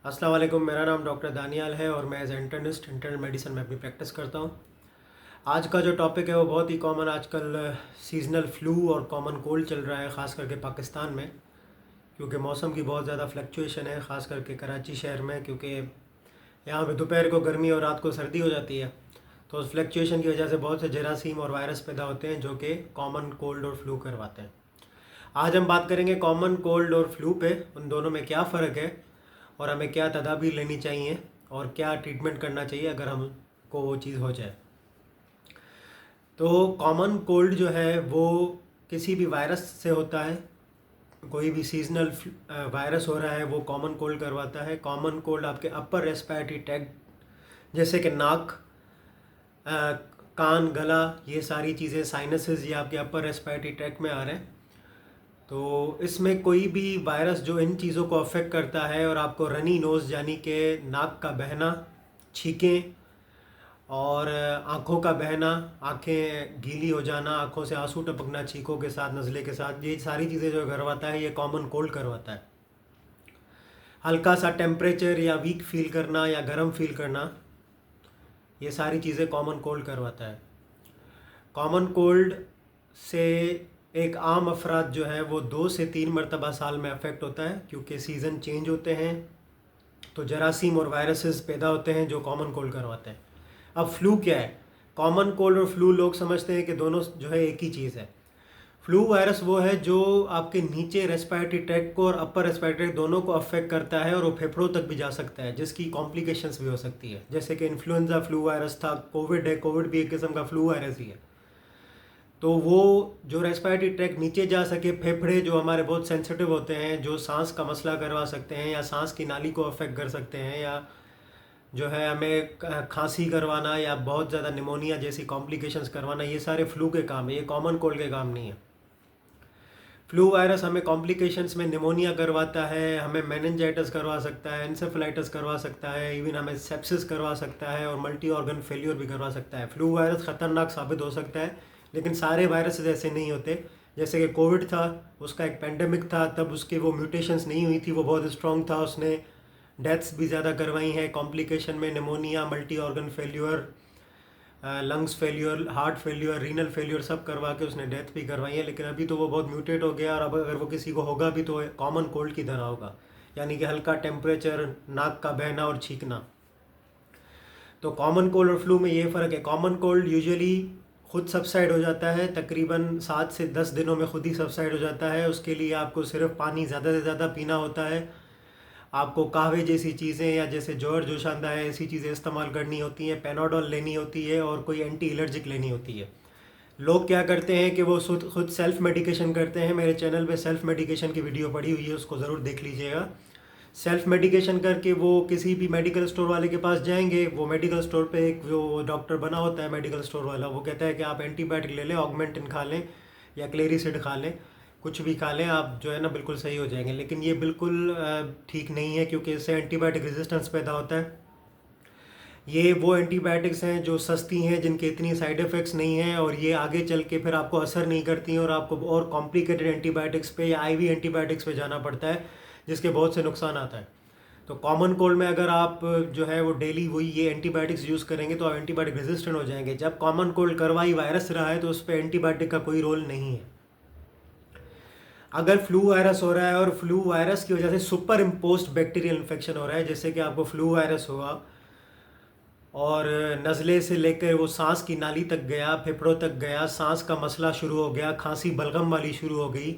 अस्सलाम वालेकुम। मेरा नाम डॉक्टर दानियाल है और मैं एज इंटर्निस्ट इंटरनल मेडिसिन में अपनी प्रैक्टिस करता हूँ। आज का जो टॉपिक है वो बहुत ही कॉमन आजकल सीजनल फ्लू और कॉमन कोल्ड चल रहा है, ख़ास करके पाकिस्तान में, क्योंकि मौसम की बहुत ज़्यादा फ्लक्चुएशन है, ख़ास करके कराची शहर में, क्योंकि यहाँ पे दोपहर को गर्मी और रात को सर्दी हो जाती है। तो उस फ्लक्चुएशन की वजह से बहुत से जरासीम और वायरस पैदा होते हैं जो कि कॉमन कोल्ड और फ्लू करवाते हैं। आज हम बात करेंगे कॉमन कोल्ड और फ्लू पे, उन दोनों में क्या फ़र्क है और हमें क्या तदाबीर लेनी चाहिए और क्या ट्रीटमेंट करना चाहिए अगर हमको वो चीज़ हो जाए। तो कॉमन कोल्ड जो है वो किसी भी वायरस से होता है। कोई भी सीजनल वायरस हो रहा है वो कॉमन कोल्ड करवाता है। कॉमन कोल्ड आपके अपर रेस्पिरेटरी ट्रैक्ट जैसे कि नाक, अ, कान, गला, ये सारी चीज़ें, साइनसेस, ये आपके अपर रेस्पिरेटरी ट्रैक्ट में आ रहे हैं। तो इसमें कोई भी वायरस जो इन चीज़ों को अफेक्ट करता है और आपको रनी नोज़ यानी कि नाक का बहना, छींकें और आँखों का बहना, आँखें गीली हो जाना, आँखों से आंसू टपकना छींकों के साथ, नज़ले के साथ, ये सारी चीज़ें जो करवाता है ये कॉमन कोल्ड करवाता है। हल्का सा टेम्परेचर या वीक फील करना या गर्म फील करना, ये सारी चीज़ें कॉमन कोल्ड करवाता है। कॉमन कोल्ड से एक आम अफराद जो है वो 2 से 3 मरतबा साल में अफेक्ट होता है, क्योंकि सीज़न चेंज होते हैं तो जरासीम और वायरसेस पैदा होते हैं जो कॉमन कोल्ड करवाते हैं। अब फ्लू क्या है? कॉमन कोल्ड और फ्लू लोग समझते हैं कि दोनों जो है एक ही चीज़ है। फ्लू वायरस वो है जो आपके नीचे रेस्पिरेटरी ट्रैक्ट को और अपर रेस्पिरेटरी ट्रैक्ट दोनों को अफेक्ट करता है और वो फेफड़ों तक भी जा सकता है, जिसकी कॉम्प्लिकेशंस भी हो सकती है। जैसे कि इन्फ्लुएंजा फ्लू वायरस था, कोविड है, कोविड भी एक किस्म का फ्लू वायरस ही है। तो वो जो रेस्पिरेटरी ट्रैक्ट नीचे जा सके, फेफड़े जो हमारे बहुत सेंसिटिव होते हैं, जो सांस का मसला करवा सकते हैं या सांस की नाली को अफेक्ट कर सकते हैं, या जो है हमें खांसी करवाना या बहुत ज़्यादा निमोनिया जैसी कॉम्प्लिकेशंस करवाना, ये सारे फ्लू के काम है, ये कॉमन कोल्ड के काम नहीं है। फ्लू वायरस हमें कॉम्प्लिकेशंस में निमोनिया करवाता है, हमें मेनिंजाइटिस करवा सकता है, एंसेफेलाइटिस करवा सकता है, इवन हमें सेप्सिस करवा सकता है और मल्टी ऑर्गन फेल्योर भी करवा सकता है। फ्लू वायरस ख़तरनाक साबित हो सकता है, लेकिन सारे वायरसेस ऐसे नहीं होते। जैसे कि कोविड था, उसका एक पेंडेमिक था, तब उसके वो म्यूटेशंस नहीं हुई थी, वो बहुत स्ट्रॉन्ग था, उसने डेथ्स भी ज़्यादा करवाई हैं कॉम्प्लिकेशन में, pneumonia, multi organ failure, lungs failure, heart failure, renal failure, सब करवा के उसने डेथ भी करवाई है। लेकिन अभी तो वो बहुत म्यूटेट हो गया और अब अगर वो किसी को होगा भी तो कॉमन कोल्ड की तरह होगा, यानी कि हल्का टेम्परेचर, नाक का बहना और छींकना। तो कॉमन कोल्ड और फ्लू में ये फ़र्क है। कॉमन कोल्ड यूजुअली खुद सबसाइड हो जाता है, तकरीबन 7 से 10 दिनों में खुद ही सबसाइड हो जाता है। उसके लिए आपको सिर्फ पानी ज़्यादा से ज़्यादा पीना होता है, आपको कहवे जैसी चीज़ें या जैसे जोर जोशांदा है ऐसी चीज़ें इस्तेमाल करनी होती हैं, पेनाडोल लेनी होती है और कोई एंटी एलर्जिक लेनी होती है। लोग क्या करते हैं कि वो खुद सेल्फ़ मेडिकेशन करते हैं। मेरे चैनल पे सेल्फ़ मेडिकेशन की वीडियो पड़ी हुई है, उसको ज़रूर देख लीजिएगा। सेल्फ़ मेडिकेशन करके वो किसी भी मेडिकल स्टोर वाले के पास जाएंगे, वो मेडिकल स्टोर पे एक जो डॉक्टर बना होता है मेडिकल स्टोर वाला, वो कहता है कि आप एंटीबायोटिक ले लें, ऑगमेंटिन खा लें या क्लेरिसिड खा लें, कुछ भी खा लें, आप जो है ना बिल्कुल सही हो जाएंगे। लेकिन ये बिल्कुल ठीक नहीं है, क्योंकि इससे एंटीबायोटिक रेजिस्टेंस पैदा होता है। ये वो एंटीबायोटिक्स हैं जो सस्ती हैं, जिनके इतनी साइड इफ़ेक्ट्स नहीं हैं और ये आगे चल के फिर आपको असर नहीं करती हैं और आपको और कॉम्प्लिकेटेड एंटीबायोटिक्स पे या आईवी एंटीबायोटिक्स पे जाना पड़ता है, जिसके बहुत से नुकसान आता है। तो कॉमन कोल्ड में अगर आप जो है वो डेली वही ये एंटीबायोटिक्स यूज़ करेंगे तो आप एंटीबायोटिक रेजिस्टेंट हो जाएंगे। जब कॉमन कोल्ड करवा ही वायरस रहा है तो उस पर एंटीबायोटिक का कोई रोल नहीं है। अगर फ्लू वायरस हो रहा है और फ्लू वायरस की वजह से सुपर इम्पोज्ड बैक्टीरियल इन्फेक्शन हो रहा है, जैसे कि आपको फ्लू वायरस हुआ और नज़ले से लेकर वो सांस की नाली तक गया, फेफड़ों तक गया, सांस का मसला शुरू हो गया, खांसी बलगम वाली शुरू हो गई,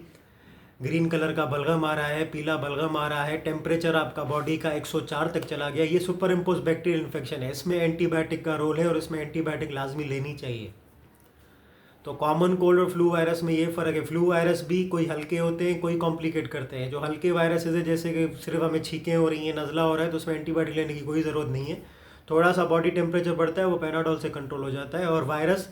ग्रीन कलर का बलगम आ रहा है, पीला बलगम आ रहा है, टेम्परेचर आपका बॉडी का 104 तक चला गया, ये सुपर इम्पोज बैक्टीरियल इन्फेक्शन है। इसमें एंटीबायोटिक का रोल है और इसमें एंटीबायोटिक लाजमी लेनी चाहिए। तो कॉमन कोल्ड और फ्लू वायरस में ये फ़र्क है। फ्लू वायरस भी कोई हल्के होते हैं, कोई कॉम्प्लिकेट करते हैं। जो हल्के वायरसेस है, जैसे कि सिर्फ हमें छींकें हो रही हैं, नज़ला हो रहा है, तो उसमें एंटीबायोटिक लेने की कोई ज़रूरत नहीं है। थोड़ा सा बॉडी टेम्परेचर बढ़ता है, वो पैनाडोल से कंट्रोल हो जाता है। और वायरस,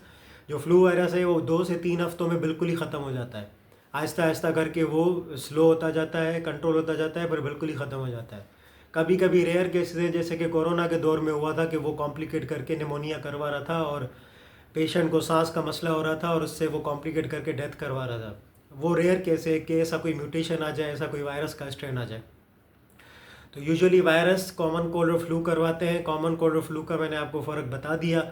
जो फ्लू वायरस है, वो 2 से 3 हफ्तों में बिल्कुल ही ख़त्म हो जाता है। आहिस्ता आहिस्ता करके वो स्लो होता जाता है, कंट्रोल होता जाता है, पर बिल्कुल ही ख़त्म हो जाता है। कभी कभी रेयर केसेस हैं, जैसे कि कोरोना के दौर में हुआ था कि वो कॉम्प्लिकेट करके निमोनिया करवा रहा था और पेशेंट को सांस का मसला हो रहा था और उससे वो कॉम्प्लिकेट करके डेथ करवा रहा था। वो रेयर केस है कि ऐसा कोई म्यूटेशन आ जाए, ऐसा कोई वायरस का स्ट्रेन आ जाए। तो यूजुअली वायरस कॉमन कोल्ड और फ्लू करवाते हैं। कॉमन कोल्ड और फ्लू का मैंने आपको फ़र्क बता दिया।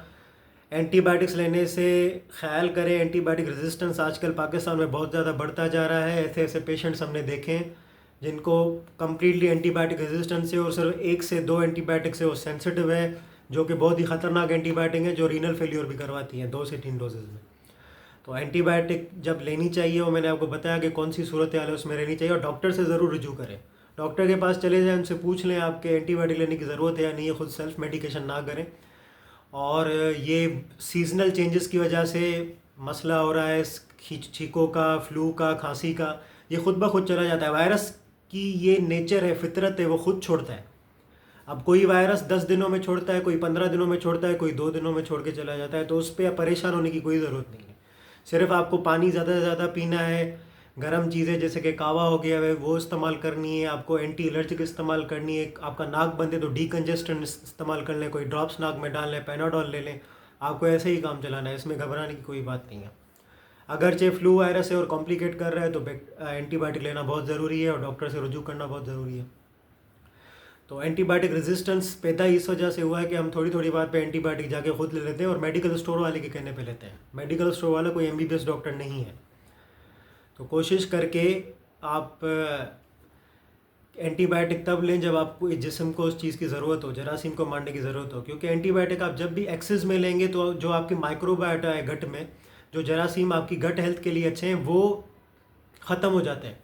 एंटीबायोटिक्स लेने से ख्याल करें, एंटीबायोटिक रेजिस्टेंस आजकल पाकिस्तान में बहुत ज़्यादा बढ़ता जा रहा है। ऐसे ऐसे पेशेंट्स हमने देखे हैं जिनको कम्प्लीटली एंटीबायोटिक रेजिस्टेंस है और सिर्फ 1 से 2 एंटीबायोटिक से वो सेंसिटिव है, जो कि बहुत ही ख़तरनाक एंटीबायोटिक है, जो रीनल फेलियर भी करवाती हैं 2 से 3 डोजेज़ में। तो एंटीबायोटिक जब लेनी चाहिए वो मैंने आपको बताया कि कौन सी सूरत हाल है उसमें लेनी चाहिए, और डॉक्टर से ज़रूर रुजू करें। डॉक्टर के पास चले जाएं, उनसे पूछ लें आपके एंटीबायोटिक लेने की ज़रूरत है या नहीं है, ख़ुद सेल्फ मेडिकेशन ना करें। और ये सीजनल चेंजेस की वजह से मसला हो रहा है छींकों का, फ्लू का, खांसी का, ये खुद ब खुद चला जाता है। वायरस की ये नेचर है, फितरत है, वो खुद छोड़ता है। अब कोई वायरस 10 दिनों में छोड़ता है, कोई 15 दिनों में छोड़ता है, कोई 2 दिनों में छोड़ के चला जाता है। तो उस पर परेशान होने की कोई ज़रूरत नहीं है। सिर्फ आपको पानी ज़्यादा से ज़्यादा पीना है, गर्म चीज़ें जैसे कि कावा हो गया है वो इस्तेमाल करनी है, आपको एंटी एलर्जिक इस्तेमाल करनी है। आपका नाक बंद है तो डीकंजेस्टेंट इस्तेमाल कर लें, कोई ड्रॉप्स नाक में डाल लें, पैनाडोल ले लें। आपको ऐसे ही काम चलाना है, इसमें घबराने की कोई बात नहीं है। अगरचे फ्लू वायरस है और कॉम्प्लिकेट कर रहा है तो एंटीबायोटिक लेना बहुत ज़रूरी है और डॉक्टर से रुजू करना बहुत ज़रूरी है। तो एंटीबायोटिक रेजिस्टेंस पैदा इस वजह से हुआ है कि हम थोड़ी थोड़ी बात पे एंटीबायोटिक जाके खुद ले लेते हैं और मेडिकल स्टोर वाले के कहने पे लेते हैं। मेडिकल स्टोर वाला कोई एमबीबीएस डॉक्टर नहीं है। तो कोशिश करके आप एंटीबायोटिक तब लें जब आपको इस जिस्म को उस चीज़ की ज़रूरत हो, जरासीम को मारने की ज़रूरत हो। क्योंकि एंटीबायोटिक आप जब भी एक्सेस में लेंगे तो जो आपकी माइक्रोबायोटा है गट में, जो जरासीम आपकी गट हेल्थ के लिए अच्छे हैं वो ख़त्म हो जाते हैं,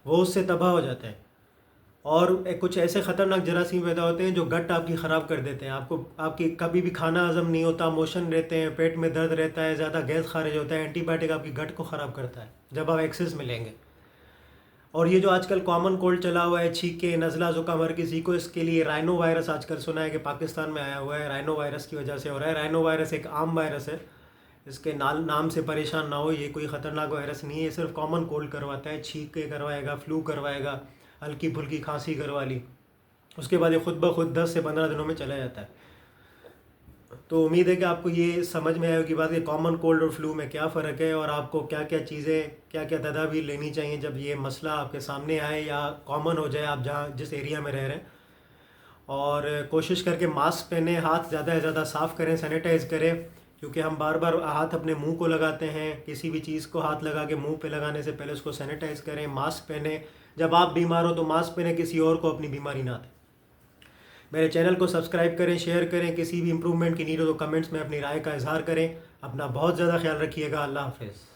वो उससे तबाह हो जाते हैं। और कुछ ऐसे ख़तरनाक जरासीम पैदा होते हैं जो गट आपकी ख़राब कर देते हैं। आपकी कभी भी खाना हज़म नहीं होता, मोशन रहते हैं, पेट में दर्द रहता है, ज़्यादा गैस खारिज होता है। एंटीबायोटिक आपकी गट को ख़राब करता है जब आप एक्सेस में लेंगे। और ये जो आजकल कॉमन कोल्ड चला हुआ है, छींके, नज़ला, ज़ुकाम हर किसी को, इसके लिए राइनो वायरस आजकल सुना है कि पाकिस्तान में आया हुआ है। राइनो वायरस की वजह से हो रहा है। राइनो वायरस एक आम वायरस है, इसके नाम से परेशान ना हो। ये कोई ख़तरनाक वायरस नहीं है, ये सिर्फ कॉमन कोल्ड करवाता है, छींके करवाएगा, फ्लू करवाएगा, हल्की फुल्की खांसी करवा ली, उसके बाद ये खुद ब खुद 10 से 15 दिनों में चला जाता है। तो उम्मीद है कि आपको ये समझ में आएगी बात कि कॉमन कोल्ड और फ्लू में क्या फ़र्क है और आपको क्या क्या चीज़ें, क्या क्या तदाबीर लेनी चाहिए जब ये मसला आपके सामने आए या कॉमन हो जाए, आप जहाँ जिस एरिया में रह रहे हैं। और कोशिश करके मास्क पहने, हाथ ज़्यादा से ज़्यादा साफ़ करें, सैनिटाइज़ करें। क्योंकि हम बार बार हाथ अपने मुंह को लगाते हैं, किसी भी चीज़ को हाथ लगा के मुंह पे लगाने से पहले उसको सैनिटाइज़ करें। मास्क पहने, जब आप बीमार हो तो मास्क पहने, किसी और को अपनी बीमारी ना दे। मेरे चैनल को सब्सक्राइब करें, शेयर करें। किसी भी इम्प्रूवमेंट की नीड हो तो कमेंट्स में अपनी राय का इजहार करें। अपना बहुत ज़्यादा ख्याल रखिएगा। अल्लाह हाफ़िज़।